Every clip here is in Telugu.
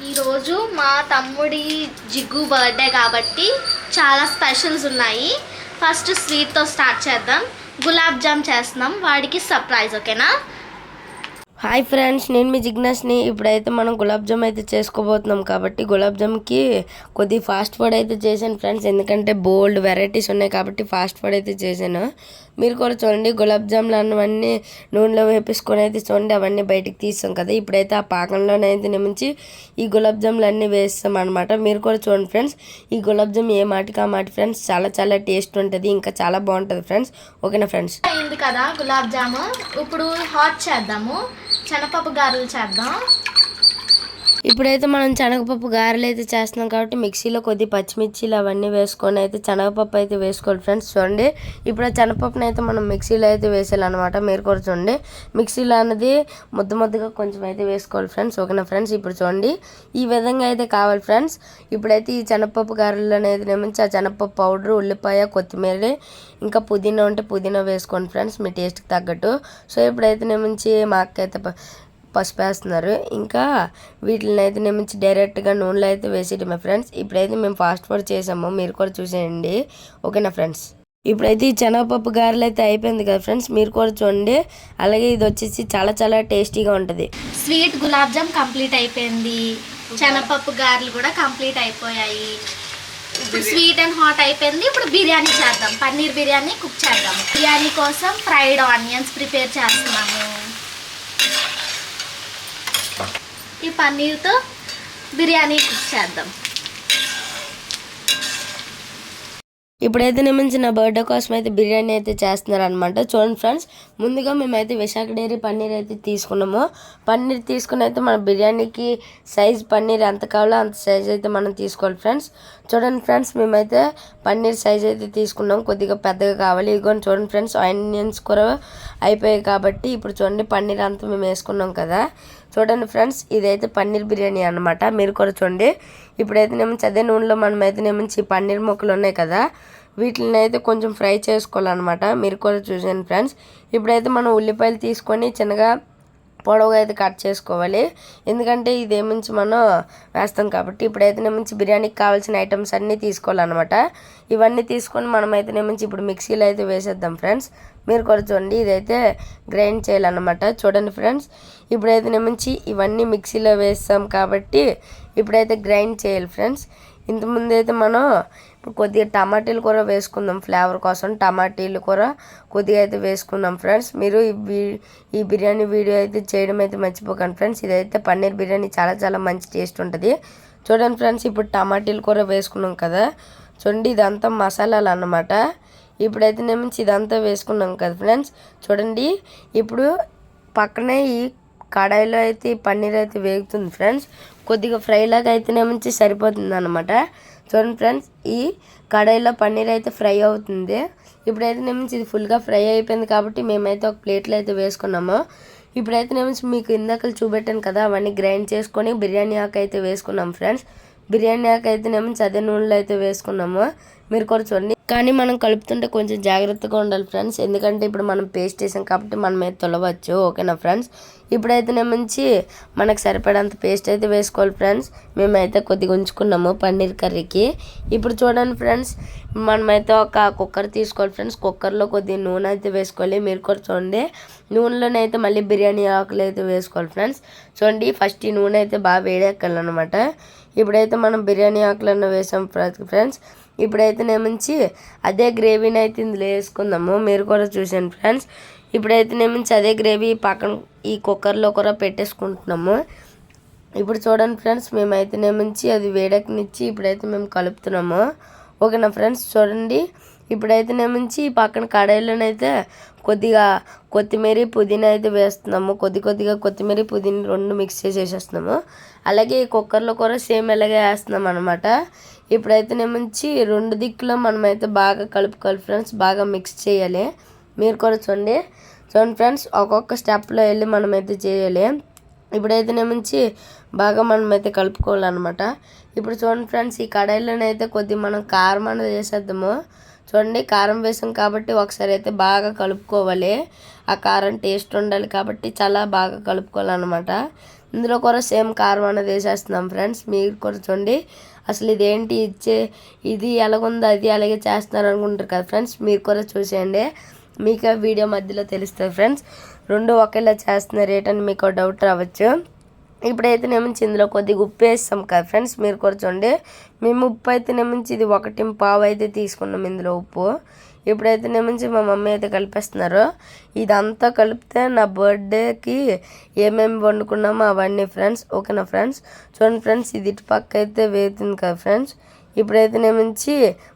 ఈరోజు మా తమ్ముడి జిగ్గు బర్త్డే కాబట్టి చాలా స్పెషల్స్ ఉన్నాయి. ఫస్ట్ స్వీట్తో స్టార్ట్ చేద్దాం. గులాబ్ జామ్ చేస్తున్నాం, వాడికి సర్ప్రైజ్. ఓకేనా? హాయ్ ఫ్రెండ్స్, నేను మీ జిగ్నేష్ని. ఇప్పుడైతే మనం గులాబ్ జామ్ అయితే చేసుకోబోతున్నాం కాబట్టి గులాబ్ జామ్కి కొద్ది ఫాస్ట్ ఫుడ్ అయితే చేశాను ఫ్రెండ్స్. ఎందుకంటే బోల్డ్ వెరైటీస్ ఉన్నాయి కాబట్టి ఫాస్ట్ ఫుడ్ అయితే చేశాను. మీరు కూడా చూడండి, గులాబ్ జామ్లు అన్నవన్నీ నూనెలో వేపించుకొని అయితే చూడండి, అవన్నీ బయటికి తీస్తాం కదా. ఇప్పుడైతే ఆ పాకంలోనైతే నిమించి ఈ గులాబ్ జామ్లు అన్నీ వేస్తాం అనమాట. మీరు కూడా చూడండి ఫ్రెండ్స్, ఈ గులాబ్ జామ్ ఏ మాటికి ఆ మాటి ఫ్రెండ్స్ చాలా చాలా టేస్ట్ ఉంటుంది, ఇంకా చాలా బాగుంటుంది ఫ్రెండ్స్. ఓకేనా ఫ్రెండ్స్? అయింది కదా గులాబ్ జాము. ఇప్పుడు హాట్ చేద్దాము. శనగపప్పు గారెలు చేద్దాం. ఇప్పుడైతే మనం శనగపప్పు గారెలు అయితే చేస్తున్నాం కాబట్టి మిక్సీలో కొద్ది పచ్చిమిర్చిలు అవన్నీ వేసుకొని అయితే శనగపప్పు అయితే వేసుకోవాలి ఫ్రెండ్స్. చూడండి, ఇప్పుడు ఆ శనగపప్పుని అయితే మనం మిక్సీలో అయితే వేసేయాలన్నమాట. మీరు కూడా చూడండి, మిక్సీలో అన్నది ముద్దగా కొంచెం అయితే వేసుకోవాలి ఫ్రెండ్స్. ఓకేనా ఫ్రెండ్స్? ఇప్పుడు చూడండి, ఈ విధంగా అయితే కావాలి ఫ్రెండ్స్. ఇప్పుడైతే ఈ శనగపప్పు గారెలు అనేది నిమించి ఆ శనగపప్పు పౌడర్, ఉల్లిపాయ, కొత్తిమీర, ఇంకా పుదీనా ఉంటే పుదీనా వేసుకోండి ఫ్రెండ్స్, మీ టేస్ట్కి తగ్గట్టు. సో ఇప్పుడైతే నిమించి మా అక్క అయితే పసుపు వేస్తున్నారు. ఇంకా వీటిని అయితే నిమించి డైరెక్ట్గా నూనెలో అయితే వేసేయటమే ఫ్రెండ్స్. ఇప్పుడైతే మేము ఫాస్ట్ ఫుడ్ చేసాము, మీరు కూడా చూసేయండి. ఓకేనా ఫ్రెండ్స్? ఇప్పుడైతే ఈ శనగపప్పు గారెలు అయితే అయిపోయింది కదా ఫ్రెండ్స్, మీరు కూడా చూడండి. అలాగే ఇది వచ్చేసి చాలా చాలా టేస్టీగా ఉంటుంది. స్వీట్ గులాబ్ జామ్ కంప్లీట్ అయిపోయింది, శనగపప్పు గారెలు కూడా కంప్లీట్ అయిపోయాయి. ఇప్పుడు స్వీట్ అండ్ హాట్ అయిపోయింది. ఇప్పుడు బిర్యానీ చేద్దాం. పన్నీర్ బిర్యానీ కుక్ చేద్దాం. బిర్యానీ కోసం ఫ్రైడ్ ఆనియన్స్ ప్రిపేర్ చేస్తున్నాము. ఈ పన్నీర్తో బిర్యానీ కుక్ చేద్దాం. ఇప్పుడైతే నిమించి నా బర్త్డే కోసం అయితే బిర్యానీ అయితే చేస్తున్నారు అనమాట. చూడండి ఫ్రెండ్స్, ముందుగా మేమైతే విశాఖ డైరీ పన్నీర్ అయితే తీసుకున్నాము. పన్నీర్ తీసుకుని అయితే మన బిర్యానీకి సైజ్ పన్నీర్ ఎంత కావాలో అంత సైజ్ అయితే మనం తీసుకోవాలి ఫ్రెండ్స్. చూడండి ఫ్రెండ్స్, మేమైతే పన్నీర్ సైజ్ అయితే తీసుకున్నాం, కొద్దిగా పెద్దగా కావాలి. ఇదిగోని చూడండి ఫ్రెండ్స్, ఆనియన్స్ కూడా అయిపోయాయి కాబట్టి ఇప్పుడు చూడండి పన్నీర్ అంతా మేము వేసుకున్నాం కదా. చూడండి ఫ్రెండ్స్, ఇదైతే పన్నీర్ బిర్యానీ అనమాట. మీరు కూడా చూడండి, ఇప్పుడైతే నిమించి అదే నూనెలో మనమైతే నిమించి పన్నీర్ ముక్కలు ఉన్నాయి కదా, వీటిని అయితే కొంచెం ఫ్రై చేసుకోవాలన్నమాట. మీరు కూడా చూసాను ఫ్రెండ్స్. ఇప్పుడైతే మనం ఉల్లిపాయలు తీసుకొని చిన్నగా పొడవుగా అయితే కట్ చేసుకోవాలి, ఎందుకంటే ఇదేమించి మనం వేస్తాం కాబట్టి. ఇప్పుడైతే నిమించి బిర్యానీకి కావాల్సిన ఐటమ్స్ అన్నీ తీసుకోవాలన్నమాట. ఇవన్నీ తీసుకొని మనమైతే నిమించి ఇప్పుడు మిక్సీలో అయితే వేసేద్దాం ఫ్రెండ్స్. మీరు కూడా చూడండి, ఇదైతే గ్రైండ్ చేయాలన్నమాట. చూడండి ఫ్రెండ్స్, ఇప్పుడైతే నిమించి ఇవన్నీ మిక్సీలో వేస్తాం కాబట్టి ఇప్పుడైతే గ్రైండ్ చేయాలి ఫ్రెండ్స్. ఇంతకుముందు అయితే మనం కొద్దిగా టమాటీలు కూడా వేసుకుందాం ఫ్లేవర్ కోసం. టమాటీలు కూడా కొద్దిగా అయితే వేసుకుందాం ఫ్రెండ్స్. మీరు ఈ బిర్యానీ వీడియో అయితే చేయడం అయితే మర్చిపోకండి ఫ్రెండ్స్. ఇదైతే పన్నీర్ బిర్యానీ చాలా చాలా మంచి టేస్ట్ ఉంటుంది. చూడండి ఫ్రెండ్స్, ఇప్పుడు టమాటీలు కూడా వేసుకున్నాం కదా. చూడండి, ఇదంతా మసాలాలు అన్నమాట. ఇప్పుడైతే నిమించి ఇదంతా వేసుకున్నాం కదా ఫ్రెండ్స్. చూడండి, ఇప్పుడు పక్కనే ఈ కడాయిలో అయితే ఈ పన్నీర్ అయితే వేగుతుంది ఫ్రెండ్స్. కొద్దిగా ఫ్రై లాగా అయితే నిమించి సరిపోతుంది అనమాట. చూడండి ఫ్రెండ్స్, ఈ కడాయిలో పన్నీర్ అయితే ఫ్రై అవుతుంది. ఇప్పుడైతే నిమించి ఇది ఫుల్గా ఫ్రై అయిపోయింది కాబట్టి మేమైతే ఒక ప్లేట్లో అయితే వేసుకున్నాము. ఇప్పుడైతే నిమించి మీకు ఇందాక చూపెట్టాను కదా, అవన్నీ గ్రైండ్ చేసుకొని బిర్యానీ ఆకు అయితే వేసుకున్నాం ఫ్రెండ్స్. బిర్యానీ ఆకు అయితే నిమించి అదే నూనెలో అయితే వేసుకున్నాము. మీరు కూడా చూడండి, కానీ మనం కలుపుతుంటే కొంచెం జాగ్రత్తగా ఉండాలి ఫ్రెండ్స్, ఎందుకంటే ఇప్పుడు మనం పేస్ట్ చేసాం కాబట్టి మనం అయితే తొలవచ్చు. ఓకేనా ఫ్రెండ్స్? ఇప్పుడైతే నిమించి మనకు సరిపడంత పేస్ట్ అయితే వేసుకోవాలి ఫ్రెండ్స్. మేమైతే కొద్దిగా ఉంచుకున్నాము పన్నీర్ కర్రీకి. ఇప్పుడు చూడండి ఫ్రెండ్స్, మనమైతే ఒక కుక్కర్ తీసుకోవాలి ఫ్రెండ్స్. కుక్కర్లో కొద్దిగా నూనె అయితే వేసుకోవాలి. మీరు కూడా చూడండి, నూనెలోనైతే మళ్ళీ బిర్యానీ ఆకులు అయితే వేసుకోవాలి ఫ్రెండ్స్. చూడండి, ఫస్ట్ ఈ నూనె అయితే బాగా వేడెక్కాలన్నమాట. ఇప్పుడైతే మనం బిర్యానీ ఆకులను వేసాం ఫ్రెండ్స్. ఇప్పుడైతే నిమించి అదే గ్రేవీని అయితే ఇందులో వేసుకుందాము. మీరు కూడా చూసాను ఫ్రెండ్స్. ఇప్పుడైతే నిమించి అదే గ్రేవీ పక్కన ఈ కుక్కర్లో కూడా పెట్టేసుకుంటున్నాము. ఇప్పుడు చూడండి ఫ్రెండ్స్, మేమైతే నిమించి అది వేడెక్కనిచ్చి ఇప్పుడైతే మేము కలుపుతున్నాము. ఓకేనా ఫ్రెండ్స్? చూడండి, ఇప్పుడైతే నిమించి పక్కన కడాయిలోనైతే కొద్దిగా కొత్తిమీర, పుదీనా అయితే వేస్తున్నాము. కొద్దిగా కొత్తిమీర, పుదీనా రెండు మిక్స్ చేసేస్తున్నాము. అలాగే ఈ కుక్కర్లో కూడా సేమ్ ఇలాగే వేస్తున్నాం అనమాట. ఇప్పుడైతే నిమించి రెండు దిక్కులో మనమైతే బాగా కలుపుకోవాలి ఫ్రెండ్స్, బాగా మిక్స్ చేయాలి. మీరు కూడా చూడండి ఫ్రెండ్స్, ఒక్కొక్క స్టెప్లో వెళ్ళి మనమైతే చేయాలి. ఇప్పుడైతే నిమించి బాగా మనమైతే కలుపుకోవాలన్నమాట. ఇప్పుడు చూడండి ఫ్రెండ్స్, ఈ కడాయిలోనైతే కొద్దిగా మనం కారం అనేది వేసేద్దాము. చూడండి, కారం వేసాం కాబట్టి ఒకసారి అయితే బాగా కలుపుకోవాలి. ఆ కారం టేస్ట్ ఉండాలి కాబట్టి చాలా బాగా కలుపుకోవాలన్నమాట. ఇందులో కూడా సేమ్ కారం అనేది వేసేస్తున్నాం ఫ్రెండ్స్. మీరు కూడా చూడండి అసలు ఇదేంటి ఇది ఎలాగుందో అది అలాగే చేస్తున్నారు అనుకుంటారు కదా ఫ్రెండ్స్. మీరు కూడా చూసేయండి, మీకు వీడియో మధ్యలో తెలుస్తుంది ఫ్రెండ్స్. రెండు ఒకేలా చేస్తున్నారు ఏంటని మీకు డౌట్ రావచ్చు. ఇప్పుడైతేనేమించి ఇందులో కొద్దిగా ఉప్పు వేస్తాం కదా ఫ్రెండ్స్. మీరు కూడా చూడండి, మేము ఉప్పు అయితేనేమించి ఇది 1.5 అయితే తీసుకున్నాం ఇందులో ఉప్పు. ఇప్పుడైతేనేమించి మా మమ్మీ అయితే కలిపేస్తున్నారు. ఇదంతా కలిపితే నా బర్త్డేకి ఏమేమి వండుకున్నామో అవన్నీ ఫ్రెండ్స్. ఓకేనా ఫ్రెండ్స్. చూడండి ఫ్రెండ్స్, ఇది ఇటు పక్క అయితే వేగుతుంది కదా ఫ్రెండ్స్. ఇప్పుడైతేనేమించి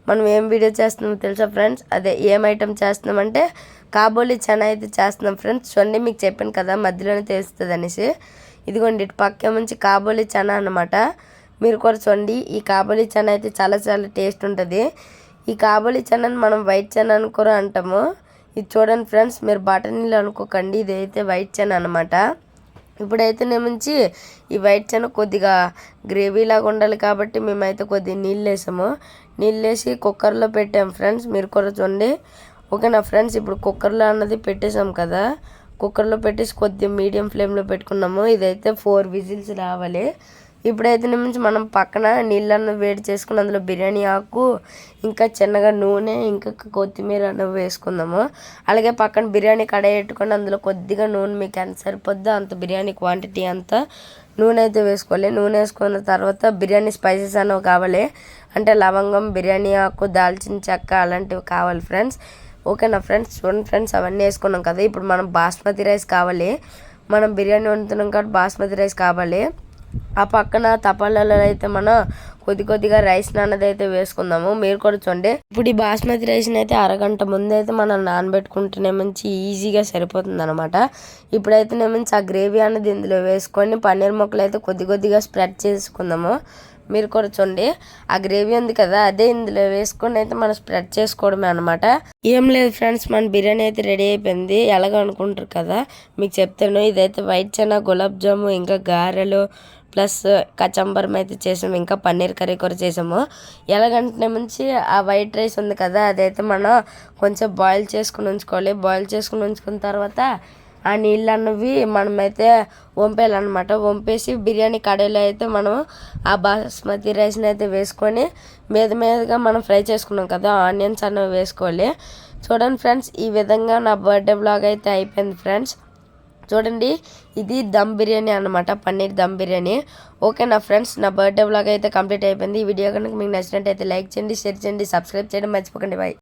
మనం ఏం వీడియో చేస్తున్నామో తెలుసా ఫ్రెండ్స్. అదే ఏం ఐటెం చేస్తున్నామంటే కాబోలి చనా అయితే చేస్తున్నాం ఫ్రెండ్స్. చూడండి మీకు చెప్పాను కదా మధ్యలోనే తెలుస్తుంది అనేసి. ఇదిగోండి ఇటు పక్క నుంచి కాబోలి చనా అన్నమాట. మీరు కూడా చూడండి, ఈ కాబోలి చనా అయితే చాలా చాలా టేస్ట్ ఉంటుంది. ఈ కాబోలి చనాని మనం వైట్ చనా అని కూడా అంటాము. ఇది చూడండి ఫ్రెండ్స్, మీరు బఠానీలు అనుకోకండి, ఇది అయితే వైట్ చనా అనమాట. ఇప్పుడైతేనేమించి ఈ వైట్ చనా కొద్దిగా గ్రేవీ లాగా ఉండాలి కాబట్టి మేమైతే కొద్దిగా నీళ్ళు వేసాము. నీళ్ళు వేసి కుక్కర్లో పెట్టాము ఫ్రెండ్స్. మీరు కూడా చూడండి. ఓకేనా ఫ్రెండ్స్. ఇప్పుడు కుక్కర్లో అన్నది పెట్టేసాం కదా, కుక్కర్లో పెట్టేసి కొద్దిగా మీడియం ఫ్లేమ్లో పెట్టుకున్నాము. ఇదైతే 4 విజిల్స్ రావాలి. ఇప్పుడైతే నుంచి మనం పక్కన నీళ్ళನ್ನು వేడి చేసుకుని అందులో బిర్యానీ ఆకు, ఇంకా చిన్నగా నూనె, ఇంకా కొత్తిమీర అన్నవి వేసుకుందాము. అలాగే పక్కన బిర్యానీ కడాయి పెట్టుకొని అందులో కొద్దిగా నూనె, మీకు ఎంత సరిపోద్దో అంత బిర్యానీ క్వాంటిటీ అంతా నూనె అయితే వేసుకోవాలి. నూనె వేసుకున్న తర్వాత బిర్యానీ స్పైసెస్ అనేవి కావాలి, అంటే లవంగం, బిర్యానీ ఆకు, దాల్చిన చెక్క అలాంటివి కావాలి ఫ్రెండ్స్. ఓకేనా ఫ్రెండ్స్. చూడండి ఫ్రెండ్స్, అవన్నీ వేసుకున్నాం కదా. ఇప్పుడు మనం బాస్మతి రైస్ కావాలి, మనం బిర్యానీ వండుతున్నాం కాబట్టి బాస్మతి రైస్ కావాలి. ఆ పక్కన తపాలలో అయితే మనం కొద్దిగా రైస్ అన్నది అయితే వేసుకుందాము. మీరు కూడా చూడండి. ఇప్పుడు ఈ బాస్మతి రైస్ని అయితే అరగంట ముందు అయితే మనం నానబెట్టుకుంటేనే మంచి ఈజీగా సరిపోతుంది అనమాట. ఇప్పుడైతే మంచి ఆ గ్రేవీ అన్నది ఇందులో వేసుకొని పన్నీర్ ముక్కలు అయితే కొద్దిగా స్ప్రెడ్ చేసుకుందాము. మీరు కూడా చూడండి, ఆ గ్రేవీ ఉంది కదా అదే ఇందులో వేసుకొని అయితే మనం స్ప్రెడ్ చేసుకోవడమే అనమాట. ఏం లేదు ఫ్రెండ్స్, మన బిర్యానీ అయితే రెడీ అయిపోయింది. ఎలాగ అనుకుంటారు కదా, మీకు చెప్తాను. ఇదైతే వైట్ చనా, గులాబ్ జాము, ఇంకా గారెలు ప్లస్ కచంబరం అయితే చేసాము, ఇంకా పన్నీర్ కర్రీ కూడా చేసాము. ఎలాగంటే మంచి ఆ వైట్ రైస్ ఉంది కదా అదైతే మనం కొంచెం బాయిల్ చేసుకుని ఉంచుకోవాలి. బాయిల్ చేసుకుని ఉంచుకున్న తర్వాత ఆ నీళ్ళు అన్నవి మనమైతే వంపేయాలన్నమాట. వంపేసి బిర్యానీ కడాయిలో అయితే మనం ఆ బాస్మతి రైస్ని అయితే వేసుకొని మీదగా మనం ఫ్రై చేసుకున్నాం కదా ఆనియన్స్ అన్నవి వేసుకోవాలి. చూడండి ఫ్రెండ్స్, ఈ విధంగా నా బర్త్డే బ్లాగ్ అయితే అయిపోయింది ఫ్రెండ్స్. చూడండి, ఇది దమ్ బిర్యానీ అనమాట, పన్నీర్ దమ్ బిర్యానీ. ఓకే నా ఫ్రెండ్స్, నా బర్త్డే బ్లాగ్ అయితే కంప్లీట్ అయిపోయింది. ఈ వీడియో కనుక మీకు నచ్చినట్టయితే లైక్ చేయండి, షేర్ చేయండి, సబ్స్క్రైబ్ చేయడం మర్చిపోకండి. బాయ్.